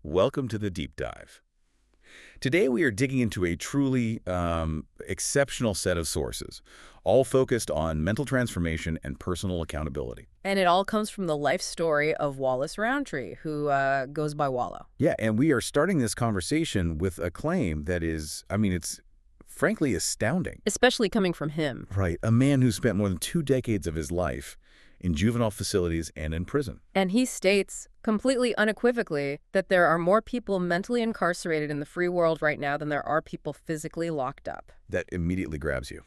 Welcome to the Deep Dive. Today we are digging into a truly exceptional set of sources, all focused on mental transformation and personal accountability. And it all comes from the life story of Wallace Roundtree, who goes by Wallo. Yeah, and we are starting this conversation with a claim that is, it's frankly astounding. Especially coming from him. Right, a man who spent more than 2 decades of his life in juvenile facilities and in prison. And he states, completely unequivocally, that there are more people mentally incarcerated in the free world right now than there are people physically locked up. That immediately grabs you.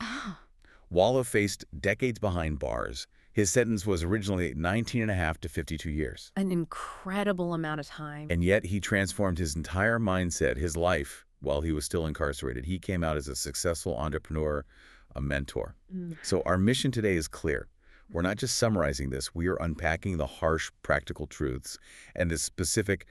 Wallo faced decades behind bars. His sentence was originally 19.5 to 52 years. An incredible amount of time. And yet he transformed his entire mindset, his life, while he was still incarcerated. He came out as a successful entrepreneur, a mentor. So our mission today is clear. We're not just summarizing this. We are unpacking the harsh, practical truths and the specific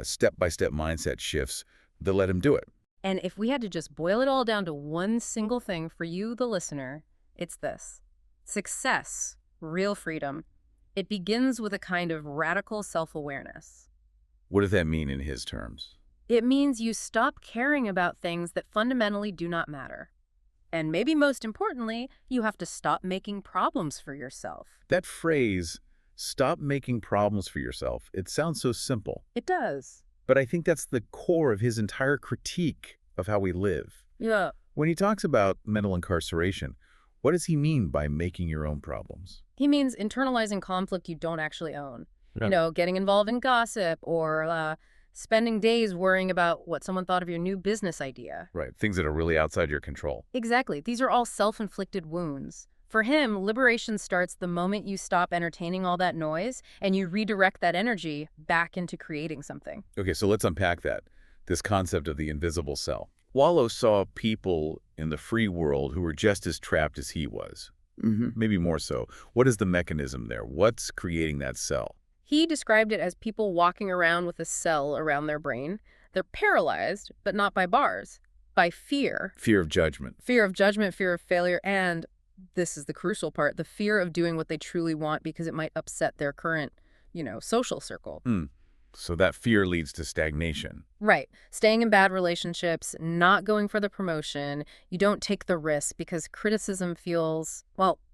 step-by-step mindset shifts that let him do it. And if we had to just boil it all down to one single thing for you, the listener, it's this. Success, real freedom. It begins with a kind of radical self-awareness. What does that mean in his terms? It means you stop caring about things that fundamentally do not matter. And maybe most importantly, you have to stop making problems for yourself. That phrase, stop making problems for yourself, it sounds so simple. It does. But I think that's the core of his entire critique of how we live. Yeah. When he talks about mental incarceration, what does he mean by making your own problems? He means internalizing conflict you don't actually own. Yeah. You know, getting involved in gossip or spending days worrying about what someone thought of your new business idea. Right, things that are really outside your control. Exactly. These are all self-inflicted wounds. For him, liberation starts the moment you stop entertaining all that noise and you redirect that energy back into creating something. Okay, so let's unpack that, this concept of the invisible cell. Wallo saw people in the free world who were just as trapped as he was, maybe more so. What is the mechanism there? What's creating that cell? He described it as people walking around with a cell around their brain. They're paralyzed, but not by bars, by fear. Fear of judgment. Fear of judgment, fear of failure, and this is the crucial part, the fear of doing what they truly want because it might upset their current, social circle. So that fear leads to stagnation. Right. Staying in bad relationships, not going for the promotion. You don't take the risk because criticism feels,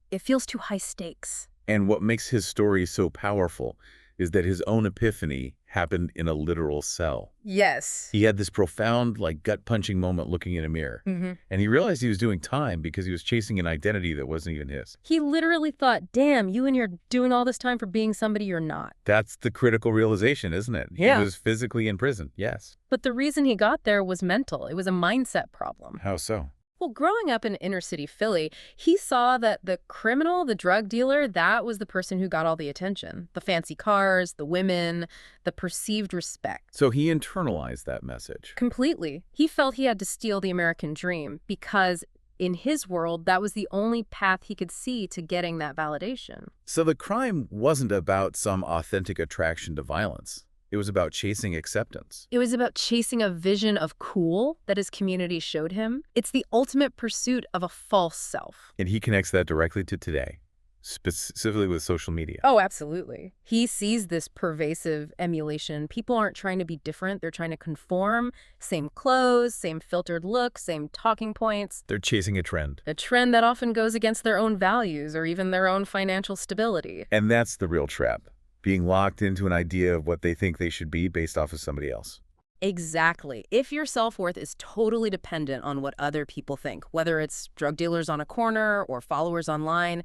it feels too high stakes. And what makes his story so powerful is that his own epiphany happened in a literal cell. Yes. He had this profound, gut-punching moment looking in a mirror. And he realized he was doing time because he was chasing an identity that wasn't even his. He literally thought, damn, you and you're doing all this time for being somebody you're not. That's the critical realization, isn't it? Yeah. He was physically in prison, yes. But the reason he got there was mental. It was a mindset problem. How so? Well, growing up in inner city Philly, he saw that the criminal, the drug dealer, that was the person who got all the attention. The fancy cars, the women, the perceived respect. So he internalized that message. Completely. He felt he had to steal the American dream because in his world, that was the only path he could see to getting that validation. So the crime wasn't about some authentic attraction to violence. It was about chasing acceptance. It was about chasing a vision of cool that his community showed him. It's the ultimate pursuit of a false self. And he connects that directly to today, specifically with social media. Oh, absolutely. He sees this pervasive emulation. People aren't trying to be different. They're trying to conform. Same clothes, same filtered look, same talking points. They're chasing a trend. A trend that often goes against their own values or even their own financial stability. And that's the real trap. Being locked into an idea of what they think they should be based off of somebody else. Exactly. If your self-worth is totally dependent on what other people think, whether it's drug dealers on a corner or followers online,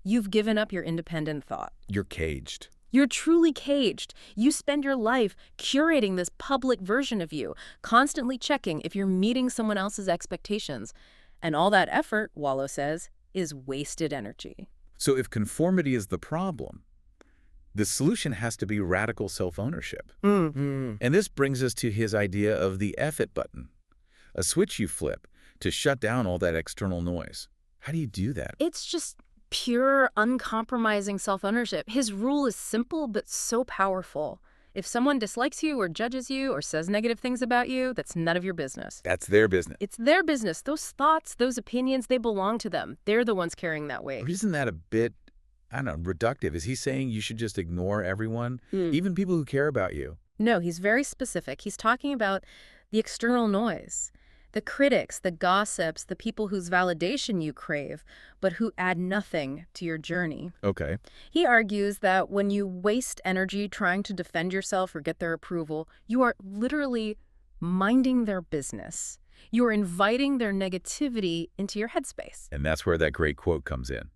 you've given up your independent thought. You're caged. You're truly caged. You spend your life curating this public version of you, constantly checking if you're meeting someone else's expectations. And all that effort, Wallo says, is wasted energy. So if conformity is the problem, the solution has to be radical self-ownership. And this brings us to his idea of the F it button, a switch you flip to shut down all that external noise. How do you do that? It's just pure, uncompromising self-ownership. His rule is simple but so powerful. If someone dislikes you or judges you or says negative things about you, that's none of your business. That's their business. It's their business. Those thoughts, those opinions, they belong to them. They're the ones carrying that weight. Isn't that a bit reductive? Is he saying you should just ignore everyone, even people who care about you? No, he's very specific. He's talking about the external noise, the critics, the gossips, the people whose validation you crave, but who add nothing to your journey. Okay. He argues that when you waste energy trying to defend yourself or get their approval, you are literally minding their business. You are inviting their negativity into your headspace. And that's where that great quote comes in.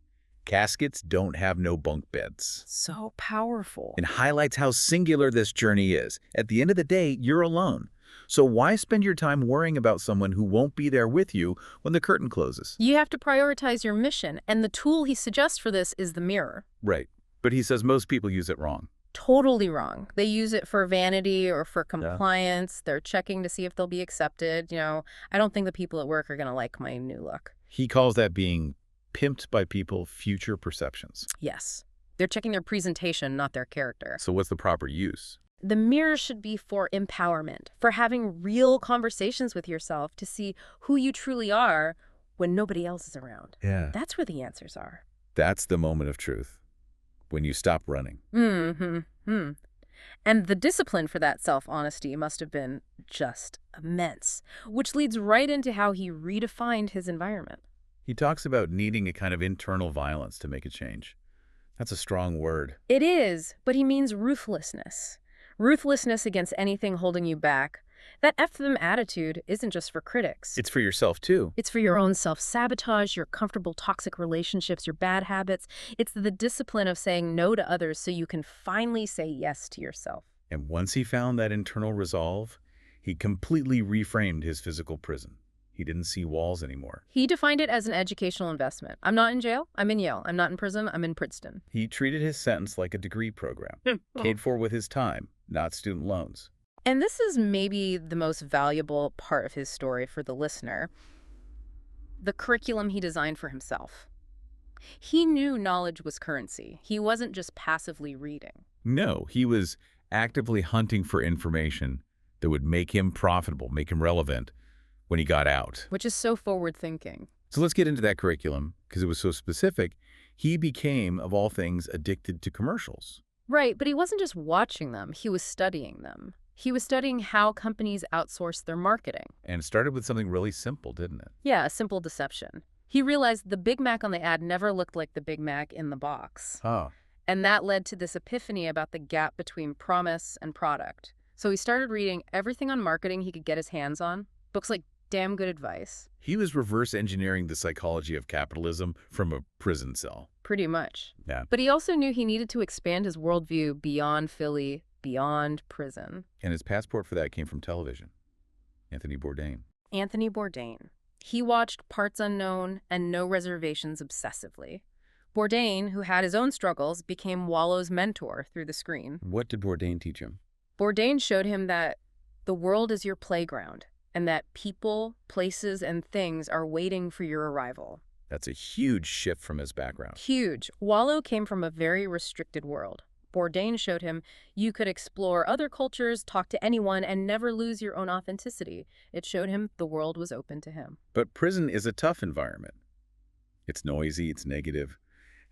Caskets don't have no bunk beds. So powerful. And highlights how singular this journey is. At the end of the day, you're alone. So why spend your time worrying about someone who won't be there with you when the curtain closes? You have to prioritize your mission, and the tool he suggests for this is the mirror. Right. But he says most people use it wrong. Totally wrong. They use it for vanity or for compliance. They're checking to see if they'll be accepted. I don't think the people at work are going to like my new look. He calls that being pimped by people future perceptions. Yes. They're checking their presentation, not their character. So what's the proper use? The mirror should be for empowerment, for having real conversations with yourself to see who you truly are when nobody else is around. Yeah. That's where the answers are. That's the moment of truth. When you stop running. And the discipline for that self-honesty must have been just immense, which leads right into how he redefined his environment. He talks about needing a kind of internal violence to make a change. That's a strong word. It is, but he means ruthlessness. Ruthlessness against anything holding you back. That F them attitude isn't just for critics. It's for yourself, too. It's for your own self-sabotage, your comfortable toxic relationships, your bad habits. It's the discipline of saying no to others so you can finally say yes to yourself. And once he found that internal resolve, he completely reframed his physical prison. He didn't see walls anymore. He defined it as an educational investment. I'm not in jail. I'm in Yale. I'm not in prison. I'm in Princeton. He treated his sentence like a degree program, paid for with his time, not student loans. And this is maybe the most valuable part of his story for the listener. The curriculum he designed for himself. He knew knowledge was currency. He wasn't just passively reading. No, he was actively hunting for information that would make him profitable, make him relevant when he got out. Which is so forward-thinking. So let's get into that curriculum, because it was so specific. He became, of all things, addicted to commercials. Right, but he wasn't just watching them. He was studying them. He was studying how companies outsource their marketing. And it started with something really simple, didn't it? Yeah, a simple deception. He realized the Big Mac on the ad never looked like the Big Mac in the box. Oh. And that led to this epiphany about the gap between promise and product. So he started reading everything on marketing he could get his hands on. Books like Damn Good Advice. He was reverse engineering the psychology of capitalism from a prison cell. Pretty much. Yeah. But he also knew he needed to expand his worldview beyond Philly, beyond prison. And his passport for that came from television. Anthony Bourdain. Anthony Bourdain. He watched Parts Unknown and No Reservations obsessively. Bourdain, who had his own struggles, became Wallow's mentor through the screen. What did Bourdain teach him? Bourdain showed him that the world is your playground and that people, places, and things are waiting for your arrival. That's a huge shift from his background. Huge. Wallow came from a very restricted world. Bourdain showed him you could explore other cultures, talk to anyone, and never lose your own authenticity. It showed him the world was open to him. But prison is a tough environment. It's noisy, it's negative.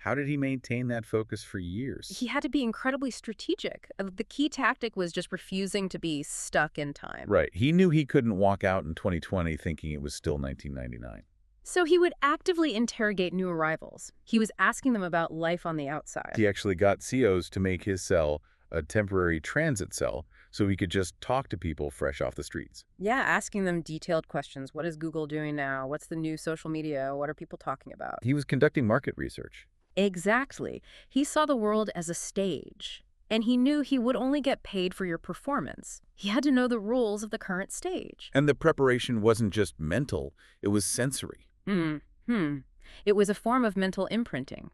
How did he maintain that focus for years? He had to be incredibly strategic. The key tactic was just refusing to be stuck in time. Right. He knew he couldn't walk out in 2020 thinking it was still 1999. So he would actively interrogate new arrivals. He was asking them about life on the outside. He actually got COs to make his cell a temporary transit cell so he could just talk to people fresh off the streets. Yeah, asking them detailed questions. What is Google doing now? What's the new social media? What are people talking about? He was conducting market research. Exactly. He saw the world as a stage, and he knew he would only get paid for your performance. He had to know the rules of the current stage. And the preparation wasn't just mental, it was sensory. It was a form of mental imprinting.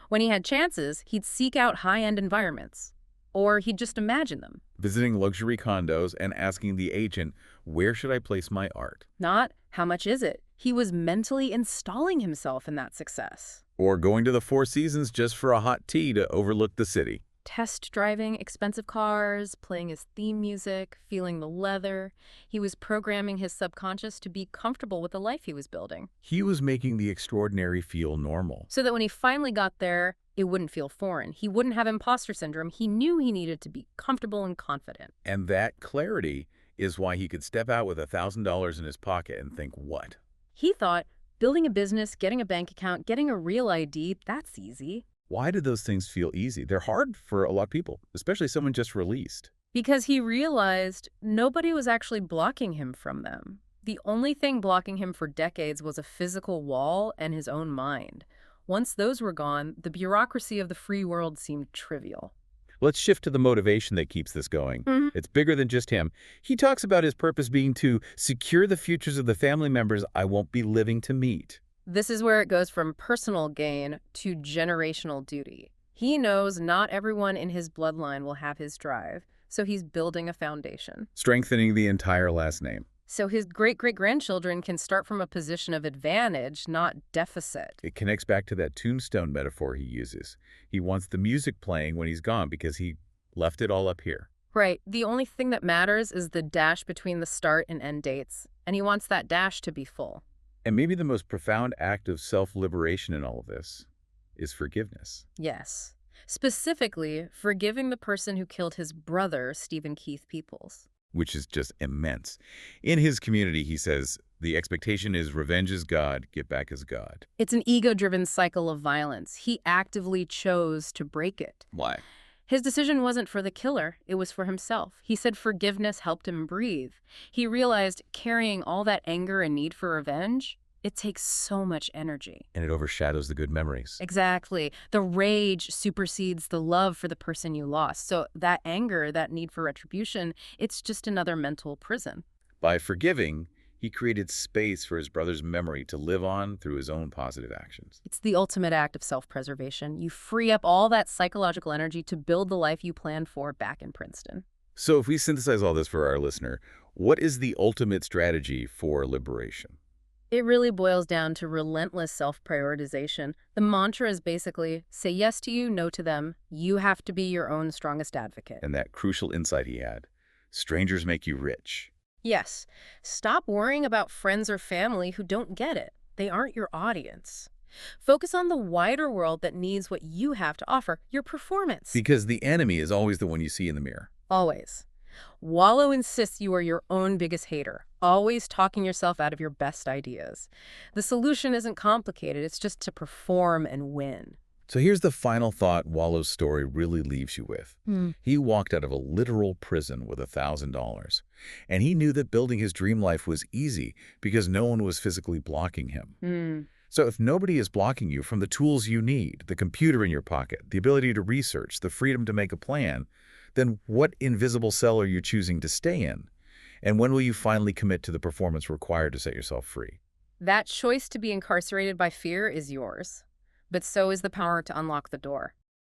When he had chances, he'd seek out high-end environments, or he'd just imagine them. Visiting luxury condos and asking the agent, where should I place my art? Not, how much is it? He was mentally installing himself in that success. Or going to the Four Seasons just for a hot tea to overlook the city. test driving expensive cars, playing his theme music, feeling the leather. He was programming his subconscious to be comfortable with the life he was building, He was making the extraordinary feel normal. so that when he finally got there, it wouldn't feel foreign. He wouldn't have imposter syndrome. He knew he needed to be comfortable and confident. And that clarity is why he could step out with $1,000 in his pocket and think, what? He thought, building a business, getting a bank account, getting a real ID, that's easy. Why did those things feel easy? They're hard for a lot of people, especially someone just released. Because he realized nobody was actually blocking him from them. The only thing blocking him for decades was a physical wall and his own mind. Once those were gone, the bureaucracy of the free world seemed trivial. Let's shift to the motivation that keeps this going. Mhm. It's bigger than just him. He talks about his purpose being to secure the futures of the family members I won't be living to meet. This is where it goes from personal gain to generational duty. He knows not everyone in his bloodline will have his drive, so he's building a foundation. Strengthening the entire last name. So his great-great-grandchildren can start from a position of advantage, not deficit. It connects back to that tombstone metaphor he uses. He wants the music playing when he's gone because he left it all up here. Right. The only thing that matters is the dash between the start and end dates, and he wants that dash to be full. And maybe the most profound act of self-liberation in all of this is forgiveness. Yes. Specifically, forgiving the person who killed his brother, Stephen Keith Peoples. Which is just immense. In his community, he says, the expectation is revenge is God, get back is God. It's an ego-driven cycle of violence. He actively chose to break it. Why? His decision wasn't for the killer, it was for himself. He said forgiveness helped him breathe. He realized carrying all that anger and need for revenge, it takes so much energy. And it overshadows the good memories. Exactly. The rage supersedes the love for the person you lost. So that anger, that need for retribution, it's just another mental prison. By forgiving, he created space for his brother's memory to live on through his own positive actions. It's the ultimate act of self-preservation. You free up all that psychological energy to build the life you planned for back in Princeton. So if we synthesize all this for our listener, what is the ultimate strategy for liberation? It really boils down to relentless self-prioritization. The mantra is basically, say yes to you, no to them. You have to be your own strongest advocate. And that crucial insight he had, strangers make you rich. Yes. Stop worrying about friends or family who don't get it. They aren't your audience. Focus on the wider world that needs what you have to offer, your performance. Because the enemy is always the one you see in the mirror. Always. Wallow insists you are your own biggest hater, always talking yourself out of your best ideas. The solution isn't complicated, it's just to perform and win. So here's the final thought Wallow's story really leaves you with. He walked out of a literal prison with $1,000. And he knew that building his dream life was easy because no one was physically blocking him. So if nobody is blocking you from the tools you need, the computer in your pocket, the ability to research, the freedom to make a plan, then what invisible cell are you choosing to stay in? And when will you finally commit to the performance required to set yourself free? That choice to be incarcerated by fear is yours. But so is the power to unlock the door.